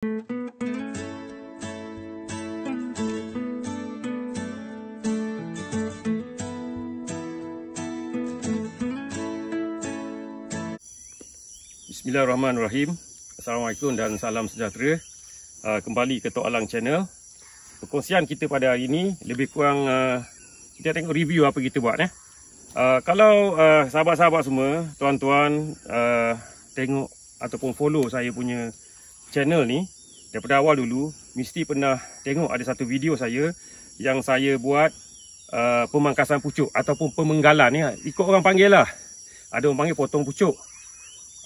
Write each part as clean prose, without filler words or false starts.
Bismillahirrahmanirrahim. Assalamualaikum dan salam sejahtera. Kembali ke Tok Alang Channel. Perkongsian kita pada hari ini lebih kurang kita tengok review apa kita buat. Kalau sahabat-sahabat semua, tuan-tuan tengok ataupun follow saya punya channel ni daripada awal dulu, mesti pernah tengok ada satu video saya yang saya buat pemangkasan pucuk ataupun pemenggalan ni. Ikut orang panggil lah. Ada orang panggil potong pucuk,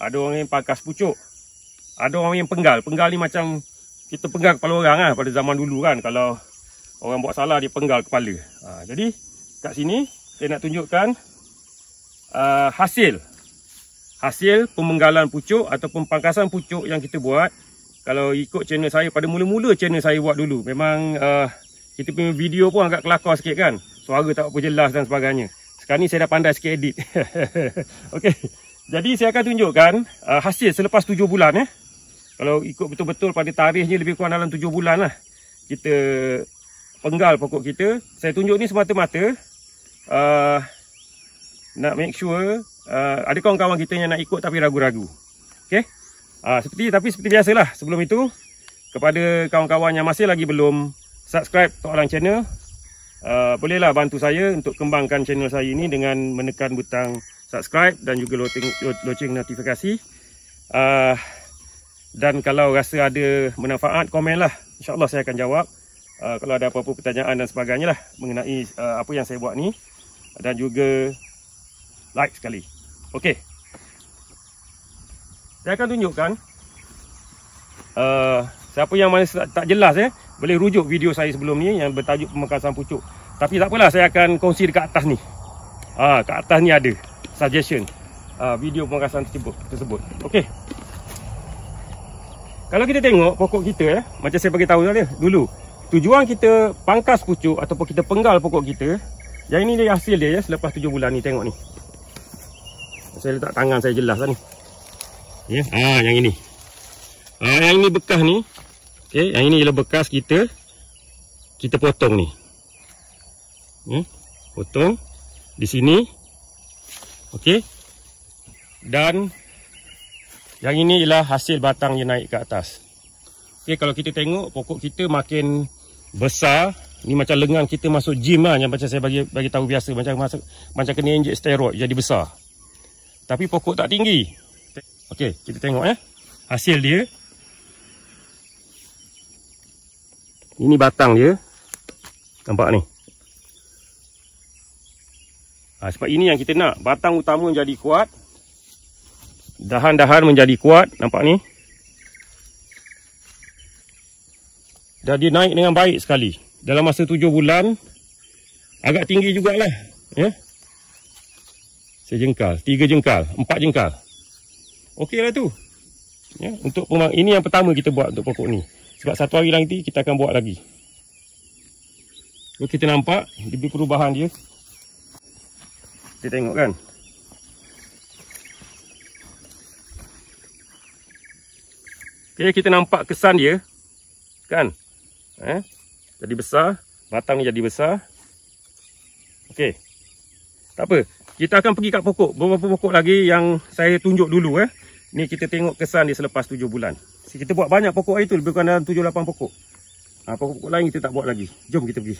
ada orang yang pangkas pucuk, ada orang yang penggal. Penggal ni macam kita penggal kepala orang lah pada zaman dulu kan. Kalau orang buat salah dia penggal kepala. Jadi kat sini saya nak tunjukkan hasil pemenggalan pucuk ataupun pangkasan pucuk yang kita buat. Kalau ikut channel saya pada mula-mula channel saya buat dulu, memang kita punya video pun agak kelakar sikit kan. Suara tak apa jelas dan sebagainya. Sekarang ni saya dah pandai sikit edit. Okey. Jadi saya akan tunjukkan hasil selepas 7 bulan. Kalau ikut betul-betul pada tarikhnya lebih kurang dalam 7 bulan lah kita penggal pokok kita. Saya tunjuk ni semata-mata nak make sure ada kawan-kawan kita yang nak ikut tapi ragu-ragu. Okay? Seperti biasalah, sebelum itu kepada kawan-kawan yang masih lagi belum subscribe Tok Alang Channel, bolehlah bantu saya untuk kembangkan channel saya ini dengan menekan butang subscribe dan juga loceng notifikasi. Dan kalau rasa ada manfaat, komen lah. InsyaAllah saya akan jawab. Kalau ada apa-apa pertanyaan dan sebagainya lah mengenai apa yang saya buat ni. Dan juga like sekali. Okey. Saya akan tunjukkan. Siapa yang masih tak jelas boleh rujuk video saya sebelum ni yang bertajuk pemangkasan pucuk. Tapi tak apalah, saya akan kongsi dekat atas ni. Kat atas ni ada suggestion video pemangkasan tersebut. Okey. Kalau kita tengok pokok kita macam saya bagi tahu tadi dulu, tujuan kita pangkas pucuk ataupun kita penggal pokok kita, yang ini dia hasil dia selepas 7 bulan ni. Tengok ni. Saya letak tangan saya jelas lah ni. Yang ini. Yang ini bekas ni. Okey, yang ini ialah bekas kita potong ni. Potong di sini. Okey. Dan yang ini ialah hasil batang yang naik ke atas. Okey, kalau kita tengok pokok kita makin besar. Ni macam lengan kita masuk gym lah, yang macam saya bagi tahu biasa, macam kena injek steroid jadi besar. Tapi pokok tak tinggi. Okey, kita tengok hasil dia. Ini batang dia. Nampak ni. Sebab ini yang kita nak, batang utama menjadi kuat, dahan-dahan menjadi kuat. Nampak ni. Dan dia naik dengan baik sekali. Dalam masa 7 bulan. Agak tinggi jugalah. Sejengkal, 3 jengkal, 4 jengkal. Okey lah tu. Untuk ini yang pertama kita buat untuk pokok ni. Sebab satu hari nanti kita akan buat lagi. Kita nampak lebih perubahan dia. Kita tengok kan. Okey, kita nampak kesan dia. Kan? Jadi besar. Batang ni jadi besar. Okey. Tak apa. Kita akan pergi kat pokok. Beberapa pokok lagi yang saya tunjuk dulu. Ni kita tengok kesan dia selepas 7 bulan. Kita buat banyak pokok hari tu. Lebih kurang dalam 7-8 pokok. Pokok-pokok lain kita tak buat lagi. Jom kita pergi.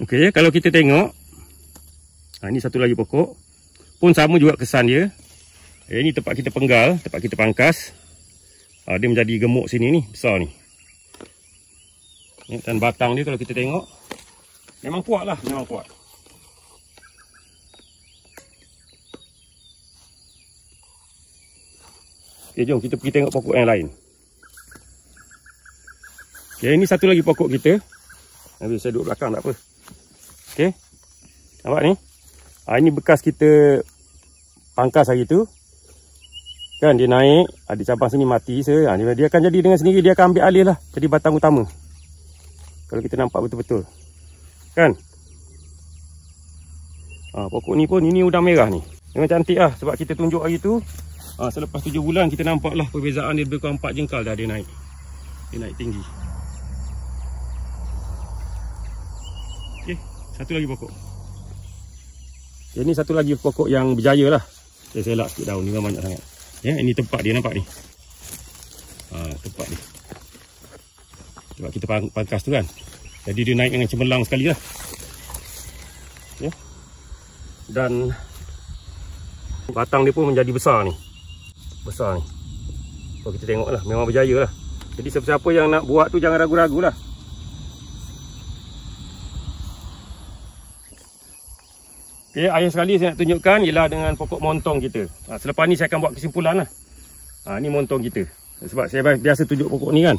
Okey, kalau kita tengok, ini satu lagi pokok pun sama juga kesan dia. Ini tempat kita penggal, tempat kita pangkas. Dia menjadi gemuk sini ni, besar ni. Dan batang dia kalau kita tengok, memang kuat lah, memang kuat. Okey, jom kita pergi tengok pokok yang lain. Okey, ini satu lagi pokok kita. Nanti saya duduk belakang tak apa. Okey. Nampak ni? Ini bekas kita pangkas hari tu. Kan dia naik, ada cabang sini mati. Dia akan jadi dengan sendiri, dia akan ambil alih lah. Jadi batang utama. Kalau kita nampak betul-betul. Kan? Pokok ni pun, ini udang merah ni. Memang cantik lah. Sebab kita tunjuk hari tu. Selepas 7 bulan kita nampak lah perbezaan dia lebih kurang 4 jengkal dah dia naik. Dia naik tinggi. Okey, satu lagi pokok. Ini satu lagi pokok yang berjaya lah. Saya selak sikit daun ni, memang banyak sangat. Ya, ini tempat dia, nampak ni. Tempat ni. Sebab kita pangkas tu kan. Jadi dia naik dengan cemerlang sekali lah. Ya. Dan batang dia pun menjadi besar ni. Besar ni. So kita tengok lah, memang berjaya lah. Jadi siapa-siapa yang nak buat tu jangan ragu-ragu lah. Okay, akhir sekali saya nak tunjukkan ialah dengan pokok montong kita. Selepas ni saya akan buat kesimpulan lah. Ni montong kita. Sebab saya biasa tunjuk pokok ni kan.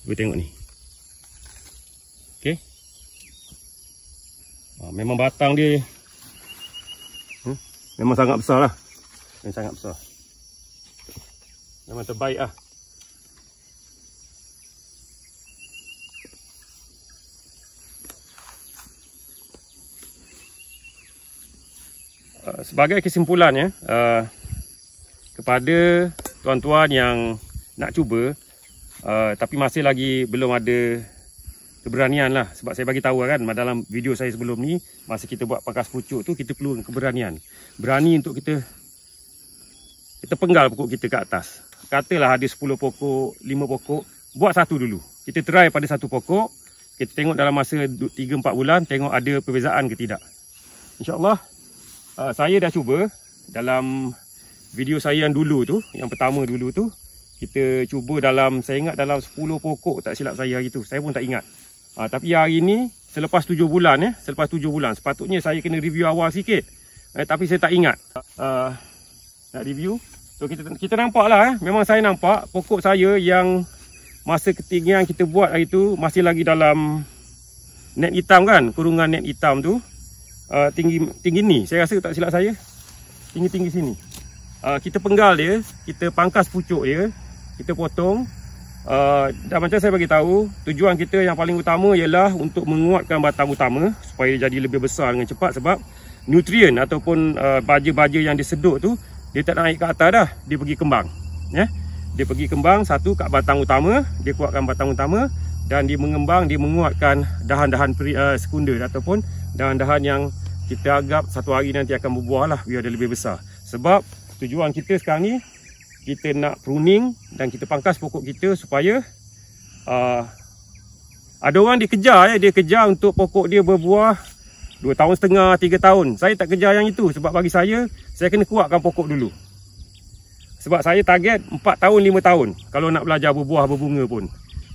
Kita tengok ni. Okay. Memang batang dia memang sangat besar lah. Memang sangat besar. Memang terbaik lah. Sebagai kesimpulannya, kepada tuan-tuan yang nak cuba tapi masih lagi belum ada keberanian lah. Sebab saya bagi tahu kan dalam video saya sebelum ni, masa kita buat pangkas pucuk tu, kita perlu keberanian. Berani untuk kita penggal pokok kita ke atas. Katalah ada 10 pokok, 5 pokok, buat satu dulu. Kita try pada satu pokok, kita tengok dalam masa 3-4 bulan, tengok ada perbezaan ke tidak. InsyaAllah. Saya dah cuba dalam video saya yang dulu tu, yang pertama dulu tu, kita cuba dalam, saya ingat dalam 10 pokok tak silap saya hari tu. Saya pun tak ingat. Tapi hari ni selepas 7 bulan selepas 7 bulan sepatutnya saya kena review awal sikit. Tapi saya tak ingat nak review. So kita nampak lah memang saya nampak pokok saya yang masa ketinggian kita buat hari tu masih lagi dalam net hitam kan, kurungan net hitam tu. Tinggi ni, saya rasa tak silap saya tinggi sini. Kita penggal dia, kita pangkas pucuk dia, kita potong. Dan macam saya bagi tahu, tujuan kita yang paling utama ialah untuk menguatkan batang utama supaya jadi lebih besar dengan cepat. Sebab nutrien ataupun baja-baja yang disedut tu, dia tak naik ke atas dah, dia pergi kembang. Dia pergi kembang satu kat batang utama, dia kuatkan batang utama. Dan dia mengembang, dia menguatkan dahan-dahan sekunder ataupun dahan-dahan yang kita anggap satu hari nanti akan berbuah lah, biar dia lebih besar. Sebab tujuan kita sekarang ni, kita nak pruning dan kita pangkas pokok kita supaya ada orang dia kejar untuk pokok dia berbuah 2,5 tahun, 3 tahun. Saya tak kejar yang itu. Sebab bagi saya kena kuatkan pokok dulu. Sebab saya target 4 tahun, 5 tahun kalau nak belajar berbuah, berbunga pun.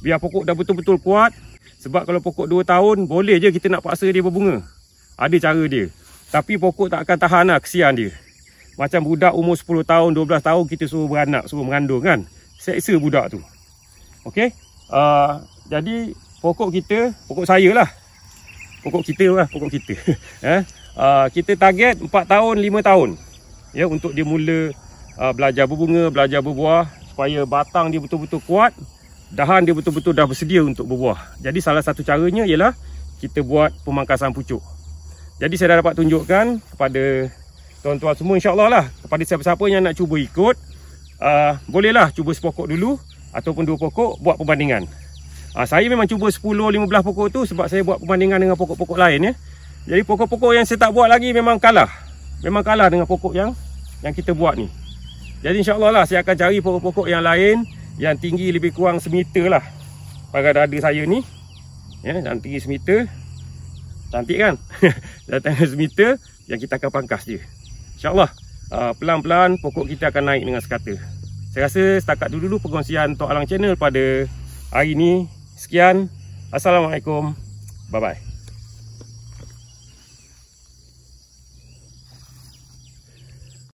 Biar pokok dah betul-betul kuat. Sebab kalau pokok 2 tahun, boleh je kita nak paksa dia berbunga. Ada cara dia. Tapi pokok tak akan tahan lah, kesian dia. Macam budak umur 10 tahun, 12 tahun, kita suruh beranak, suruh mengandung kan. Seksa budak tu. Okey. Jadi, pokok kita, pokok saya lah. Pokok kita lah, pokok kita. Kita target 4 tahun, 5 tahun. Ya, untuk dia mula belajar berbunga, belajar berbuah. Supaya batang dia betul-betul kuat. Dahan dia betul-betul dah bersedia untuk berbuah. Jadi salah satu caranya ialah kita buat pemangkasan pucuk. Jadi saya dah dapat tunjukkan kepada tuan-tuan semua, insyaAllah lah, kepada siapa-siapa yang nak cuba ikut, bolehlah cuba sepokok dulu ataupun 2 pokok, buat perbandingan. Saya memang cuba 10-15 pokok tu sebab saya buat perbandingan dengan pokok-pokok lain. Jadi pokok-pokok yang saya tak buat lagi memang kalah. Memang kalah dengan pokok yang kita buat ni. Jadi insyaAllah lah, saya akan cari pokok-pokok yang lain yang tinggi lebih kurang semeter lah pada dada saya ni. Dan tinggi semeter. Cantik kan? Datang semeter yang kita akan pangkas dia. InsyaAllah pelan-pelan pokok kita akan naik dengan sekata. Saya rasa setakat dulu perkongsian Tok Alang Channel pada hari ini. Sekian. Assalamualaikum. Bye-bye.